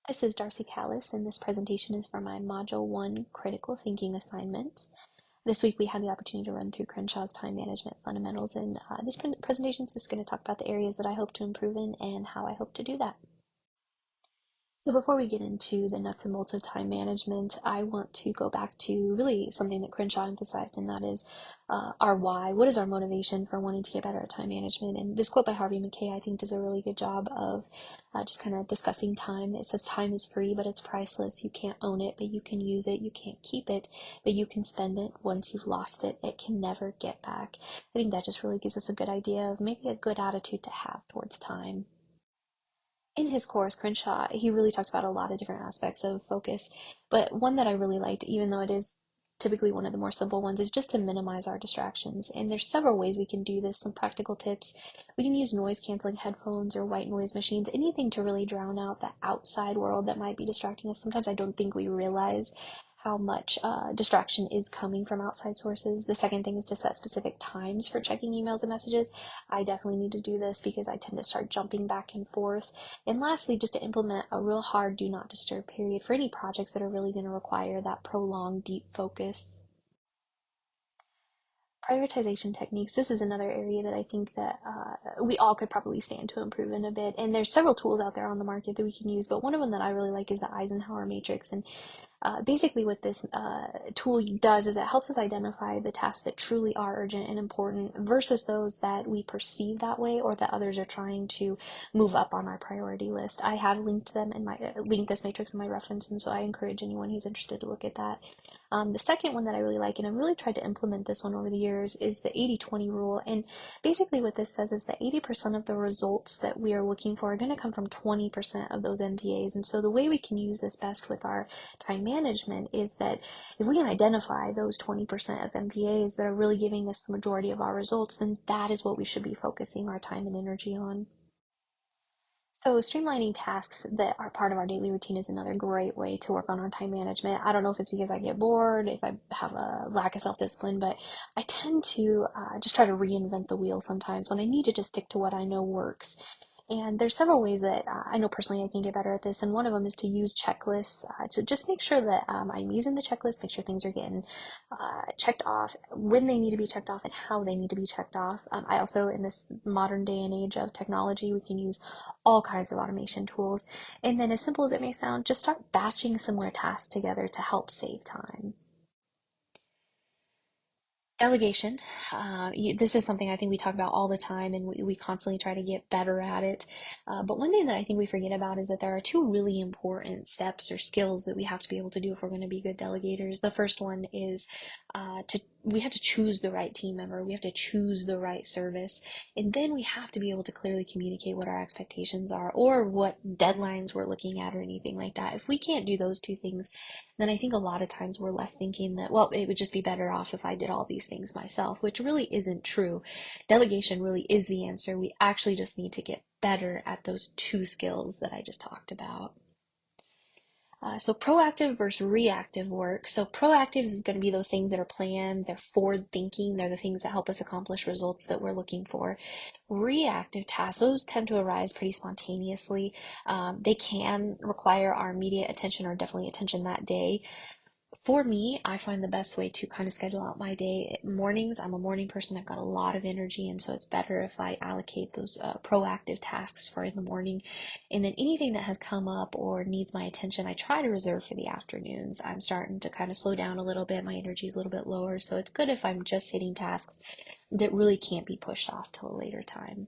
This is Darcy Calis, and this presentation is for my Module 1 Critical Thinking assignment. This week we had the opportunity to run through Crenshaw's time management fundamentals, and this presentation is just going to talk about the areas that I hope to improve in and how I hope to do that. So before we get into the nuts and bolts of time management, I want to go back to really something that Crenshaw emphasized, and that is our why. What is our motivation for wanting to get better at time management? And this quote by Harvey Mackay, I think, does a really good job of just kind of discussing time. It says, time is free, but it's priceless. You can't own it, but you can use it. You can't keep it, but you can spend it. Once you've lost it, it can never get back. I think that just really gives us a good idea of maybe a good attitude to have towards time. In his course, Crenshaw, he really talked about a lot of different aspects of focus, but one that I really liked, even though it is typically one of the more simple ones, is just to minimize our distractions. And there's several ways we can do this, some practical tips. We can use noise canceling headphones or white noise machines, anything to really drown out the outside world that might be distracting us. Sometimes I don't think we realize how much distraction is coming from outside sources. The second thing is to set specific times for checking emails and messages. I definitely need to do this because I tend to start jumping back and forth. And lastly, just to implement a real hard do not disturb period for any projects that are really going to require that prolonged deep focus. Prioritization techniques, this is another area that I think that we all could probably stand to improve in a bit. And there's several tools out there on the market that we can use, but one of them that I really like is the Eisenhower matrix. And basically what this tool does is it helps us identify the tasks that truly are urgent and important versus those that we perceive that way or that others are trying to move up on our priority list. I have linked this matrix in my reference, and so I encourage anyone who's interested to look at that. The second one that I really like, and I've really tried to implement this one over the years, is the 80-20 rule. And basically what this says is that 80% of the results that we are looking for are going to come from 20% of those MPAs. And so the way we can use this best with our time management is that if we can identify those 20% of MPAs that are really giving us the majority of our results, then that is what we should be focusing our time and energy on. So streamlining tasks that are part of our daily routine is another great way to work on our time management. I don't know if it's because I get bored, if I have a lack of self-discipline, but I tend to just try to reinvent the wheel sometimes when I need to just stick to what I know works. And there's several ways that I know personally I can get better at this, and one of them is to use checklists to just make sure that I'm using the checklist, make sure things are getting checked off when they need to be checked off and how they need to be checked off. I also, in this modern day and age of technology, we can use all kinds of automation tools. And then, as simple as it may sound, just start batching similar tasks together to help save time. Delegation. This is something I think we talk about all the time, and we constantly try to get better at it. But one thing that I think we forget about is that there are two really important steps or skills that we have to be able to do if we're going to be good delegators. The first one is we have to choose the right team member. We have to choose the right service. And then we have to be able to clearly communicate what our expectations are or what deadlines we're looking at or anything like that. If we can't do those two things, then I think a lot of times we're left thinking that, well, it would just be better off if I did all these things myself, which really isn't true. Delegation really is the answer. We actually just need to get better at those two skills that I just talked about. So proactive versus reactive work. So proactive is going to be those things that are planned, they're forward thinking, they're the things that help us accomplish results that we're looking for. Reactive tasks, those tend to arise pretty spontaneously. They can require our immediate attention or definitely attention that day. For me, I find the best way to kind of schedule out my day mornings. I'm a morning person. I've got a lot of energy, and so it's better if I allocate those proactive tasks for in the morning. And then anything that has come up or needs my attention, I try to reserve for the afternoons. I'm starting to kind of slow down a little bit. My energy is a little bit lower, so it's good if I'm just hitting tasks that really can't be pushed off till a later time.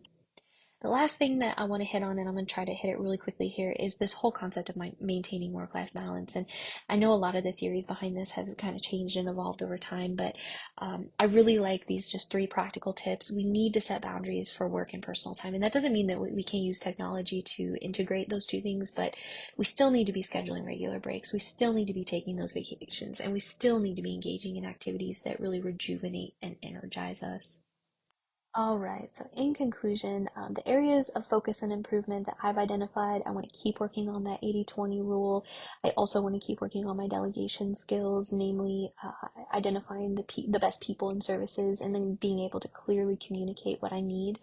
The last thing that I want to hit on, and I'm going to try to hit it really quickly here, is this whole concept of maintaining work-life balance. And I know a lot of the theories behind this have kind of changed and evolved over time, but I really like these just three practical tips. We need to set boundaries for work and personal time. And that doesn't mean that we can't use technology to integrate those two things, but we still need to be scheduling regular breaks. We still need to be taking those vacations, and we still need to be engaging in activities that really rejuvenate and energize us. All right, so in conclusion, the areas of focus and improvement that I've identified, I want to keep working on that 80-20 rule. I also want to keep working on my delegation skills, namely identifying the best people and services and then being able to clearly communicate what I need.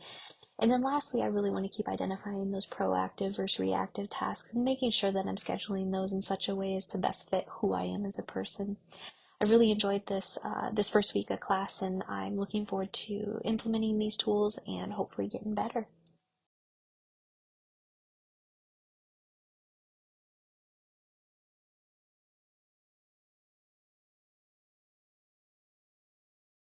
And then lastly, I really want to keep identifying those proactive versus reactive tasks and making sure that I'm scheduling those in such a way as to best fit who I am as a person. I really enjoyed this first week of class, and I'm looking forward to implementing these tools and hopefully getting better.